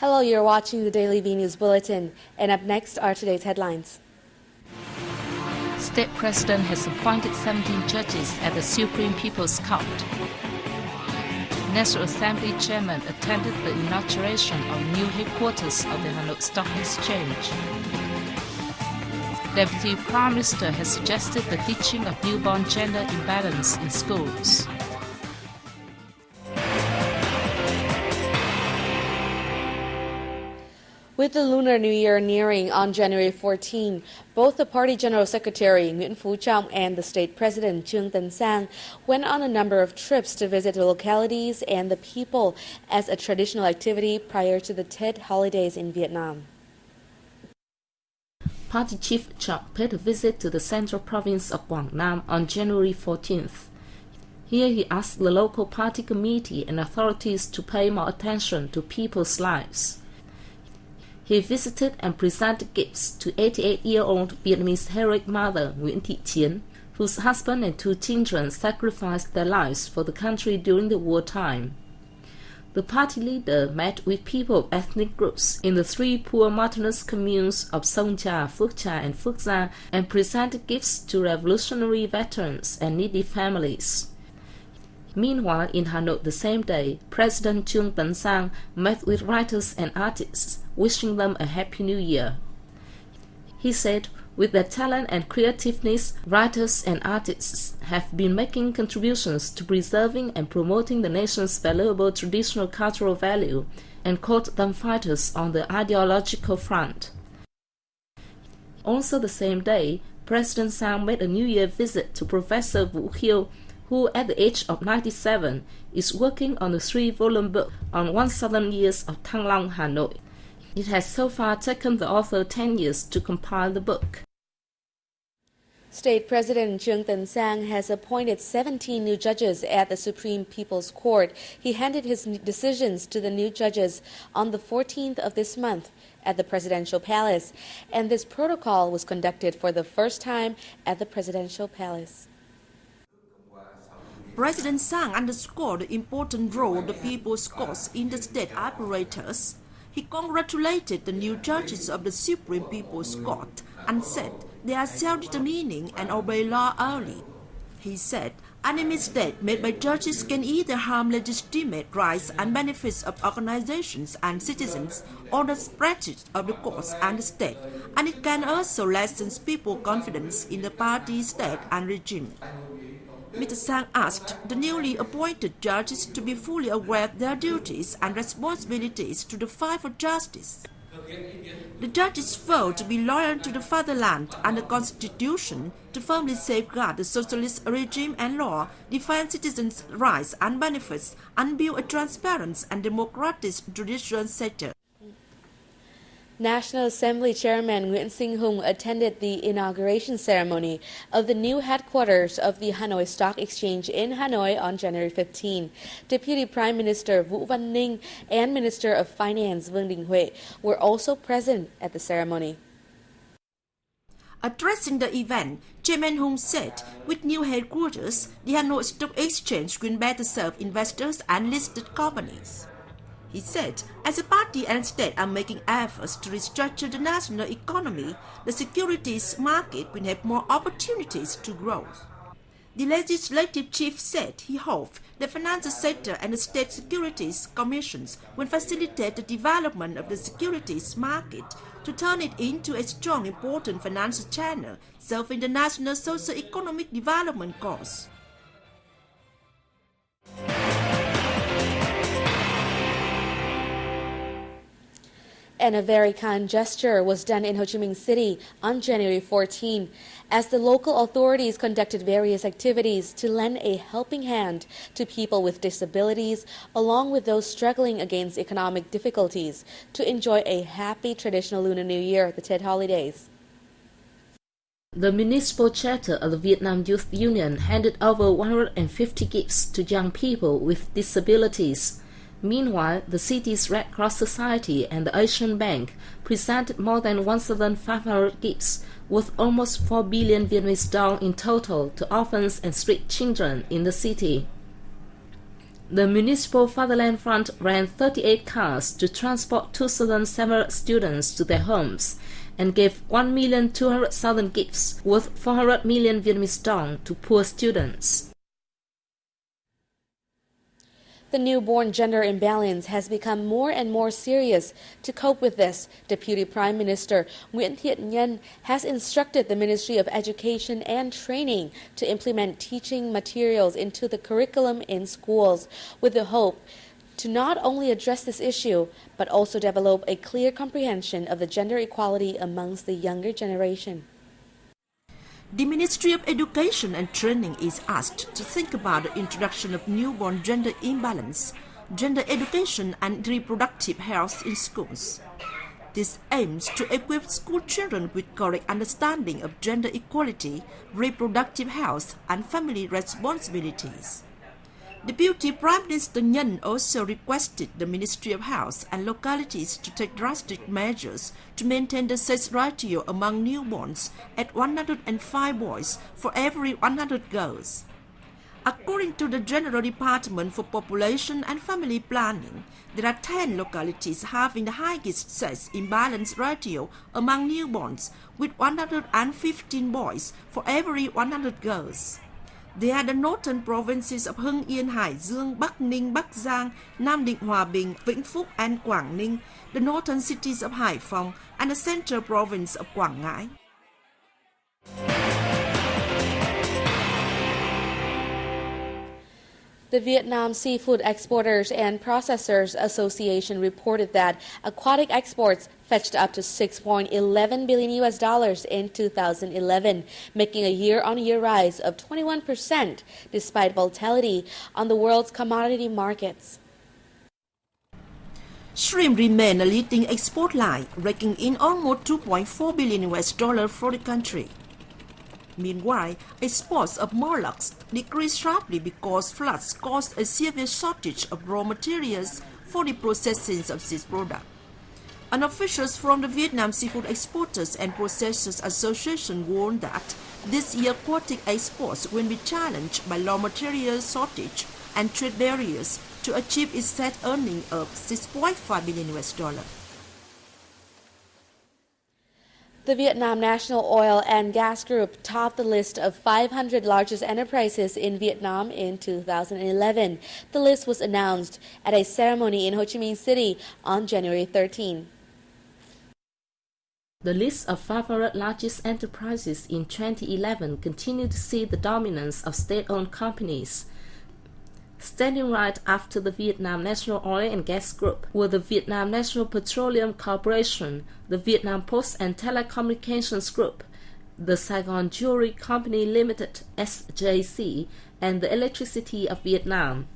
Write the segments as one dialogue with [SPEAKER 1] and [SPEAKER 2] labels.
[SPEAKER 1] Hello, you're watching the Daily V News Bulletin, and up next are today's headlines.
[SPEAKER 2] State President has appointed 17 judges at the Supreme People's Court. National Assembly Chairman attended the inauguration of new headquarters of the Hanoi Stock Exchange. Deputy Prime Minister has suggested the teaching of newborn gender imbalance in schools.
[SPEAKER 1] With the Lunar New Year nearing on January 14, both the Party General Secretary Nguyễn Phú Trọng and the State President Trương Tấn Sang went on a number of trips to visit the localities and the people as a traditional activity prior to the Tết holidays in Vietnam.
[SPEAKER 2] Party Chief Trọng paid a visit to the central province of Quang Nam on January 14th. Here he asked the local party committee and authorities to pay more attention to people's lives. He visited and presented gifts to 88-year-old Vietnamese heroic mother Nguyễn Thị Chiến, whose husband and 2 children sacrificed their lives for the country during the wartime. The party leader met with people of ethnic groups in the 3 poor mountainous communes of Sông Trà, Phước Trà, and Phước Gia and presented gifts to revolutionary veterans and needy families. Meanwhile, in Hanoi the same day, President Trương Tấn Sang met with writers and artists, wishing them a Happy New Year. He said, with their talent and creativeness, writers and artists have been making contributions to preserving and promoting the nation's valuable traditional cultural value, and called them fighters on the ideological front. Also the same day, President Sang made a New Year visit to Professor Vũ Khiêu, who at the age of 97 is working on a 3-volume book on 1,000 years of Thăng Long, Hanoi. It has so far taken the author 10 years to compile the book.
[SPEAKER 1] State President Trương Tấn Sang has appointed 17 new judges at the Supreme People's Court. He handed his decisions to the new judges on the 14th of this month at the Presidential Palace, and this protocol was conducted for the first time at the Presidential Palace.
[SPEAKER 3] President Sang underscored the important role the People's Courts in the state apparatus. He congratulated the new judges of the Supreme People's Court and said they are self-determining and obey law early. He said, any mistake made by judges can either harm legitimate rights and benefits of organizations and citizens or the prestige of the courts and the state, and it can also lessen people's confidence in the party, state, and regime. Mr. Sang asked the newly appointed judges to be fully aware of their duties and responsibilities to the fight for justice. The judges vow to be loyal to the fatherland and the Constitution, to firmly safeguard the socialist regime and law, defend citizens' rights and benefits, and build a transparent and democratic judicial sector.
[SPEAKER 1] National Assembly Chairman Nguyễn Sinh Hùng attended the inauguration ceremony of the new headquarters of the Hanoi Stock Exchange in Hanoi on January 15. Deputy Prime Minister Vũ Văn Ninh and Minister of Finance Vương Đình Huệ were also present at the ceremony.
[SPEAKER 3] Addressing the event, Chairman Hùng said, with new headquarters, the Hanoi Stock Exchange will better serve investors and listed companies. He said, as a party and state are making efforts to restructure the national economy, the securities market will have more opportunities to grow. The legislative chief said he hoped the financial sector and the state securities commissions will facilitate the development of the securities market to turn it into a strong, important financial channel serving the national socio-economic development cause.
[SPEAKER 1] And a very kind gesture was done in Ho Chi Minh City on January 14, as the local authorities conducted various activities to lend a helping hand to people with disabilities, along with those struggling against economic difficulties, to enjoy a happy traditional Lunar New Year, the Tết holidays.
[SPEAKER 2] The municipal charter of the Vietnam Youth Union handed over 150 gifts to young people with disabilities. Meanwhile, the city's Red Cross Society and the Asian Bank presented more than 1,500 gifts worth almost 4 billion Vietnamese dong in total to orphans and street children in the city. The Municipal Fatherland Front ran 38 cars to transport 2,700 students to their homes and gave 1,200,000 gifts worth 400 million Vietnamese dong to poor students.
[SPEAKER 1] The newborn gender imbalance has become more and more serious. To cope with this, Deputy Prime Minister Nguyễn Thiện Nhân has instructed the Ministry of Education and Training to implement teaching materials into the curriculum in schools with the hope to not only address this issue, but also develop a clear comprehension of the gender equality amongst the younger generation.
[SPEAKER 3] The Ministry of Education and Training is asked to think about the introduction of newborn gender imbalance, gender education and reproductive health in schools. This aims to equip school children with correct understanding of gender equality, reproductive health and family responsibilities. Deputy Prime Minister Nhân also requested the Ministry of Health and localities to take drastic measures to maintain the sex ratio among newborns at 105 boys for every 100 girls. According to the General Department for Population and Family Planning, there are 10 localities having the highest sex imbalance ratio among newborns, with 115 boys for every 100 girls. They are the northern provinces of Hưng Yên, Hải Dương, Bắc Ninh, Bắc Giang, Nam Định, Hòa Bình, Vĩnh Phúc and Quảng Ninh, the northern cities of Hải Phòng and the central province of Quảng Ngãi.
[SPEAKER 1] The Vietnam Seafood Exporters and Processors Association reported that aquatic exports fetched up to $6.11 billion in 2011, making a year-on-year rise of 21% despite volatility on the world's commodity markets.
[SPEAKER 3] Shrimp remain a leading export line, raking in almost $2.4 billion for the country. Meanwhile, exports of mollusks decreased sharply because floods caused a severe shortage of raw materials for the processing of this product. An officials from the Vietnam Seafood Exporters and Processors Association warned that this year aquatic exports will be challenged by raw material shortage and trade barriers to achieve its set earning of $6.5 billion.
[SPEAKER 1] The Vietnam National Oil and Gas Group topped the list of 500 largest enterprises in Vietnam in 2011. The list was announced at a ceremony in Ho Chi Minh City on January 13.
[SPEAKER 2] The list of 500 largest enterprises in 2011 continued to see the dominance of state-owned companies. Standing right after the Vietnam National Oil and Gas Group were the Vietnam National Petroleum Corporation, the Vietnam Post and Telecommunications Group, the Saigon Jewelry Company Limited (SJC), and the Electricity of Vietnam.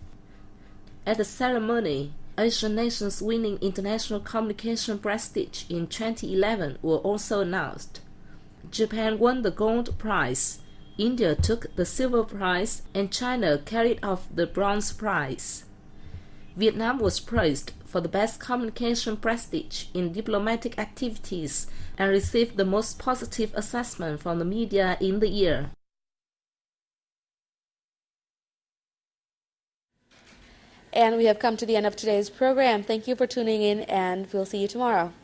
[SPEAKER 2] At the ceremony, Asian nations winning international communication prestige in 2011 were also announced. Japan won the gold prize, India took the silver prize, and China carried off the bronze prize. Vietnam was praised for the best communication prestige in diplomatic activities and received the most positive assessment from the media in the year.
[SPEAKER 1] And we have come to the end of today's program. Thank you for tuning in, and we'll see you tomorrow.